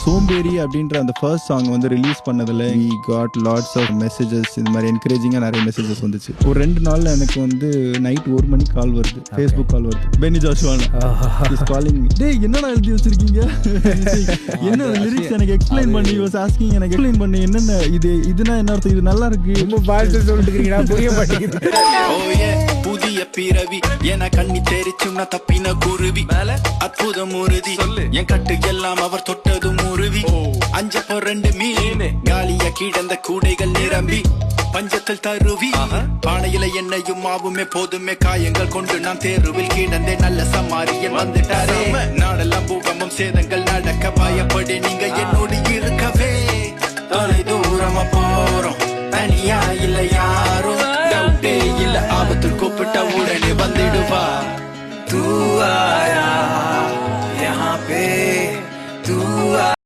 சோம்பேறி அப்படின்ற அந்த ஃபர்ஸ்ட் சாங் வந்து ரிலீஸ் பண்ணதில் we got lots of messages. இது மாதிரி என்கரேஜிங்காக நிறைய மெசேஜஸ் வந்துச்சு. ஒரு 2 நாளில் எனக்கு வந்து நைட் 1 மணி கால் வருது, ஃபேஸ்புக் கால் வருது. Beni ஜாஷுவான் is calling me. டேய் என்னடா எழுதி வச்சிருக்கீங்க, என்ன லிரிக்ஸ் எனக்கு எக்ஸ்பிளைன் பண்ணி வாஸ் ஆஸ்கிங், எனக்கு எக்ஸ்பிளைன் பண்ணி என்னென்ன இதுனா என்ன அர்த்தம், இது நல்லா இருக்கு ரொம்ப பாட்டு சொல்லிட்டு இருக்கீங்களா, புரிய மாட்டேங்குது. புதிய பிறவி என கண்ணி தெரிச்சுன்னா தப்பின குருவி அற்புதம் உறுதி என் கட்டு எல்லாம் அவர் தொட்டதும் உருவி 5 மீன் காலிய கிடந்த கூடைகள் நிரம்பி பஞ்சத்தில் தருவி பானையில எண்ணெயும் மாவுமே போதுமே காயங்கள் கொண்டு நான் தேர்வில் கிடந்தே நல்ல சமாரியன் வந்துட்டாரே. நாடெல்லாம் பூகம்பம் சேதங்கள் நடக்க பயப்படு நீங்க என்னோடு இருக்கவே. தொலை தூரமா போறோம் தனியா இல்ல யாரும் டவுட்டே இல்ல, ஆபத்தில் கூப்பிட்ட உடனே வந்துடுவா. தூ ஆயா யஹாं பே தூ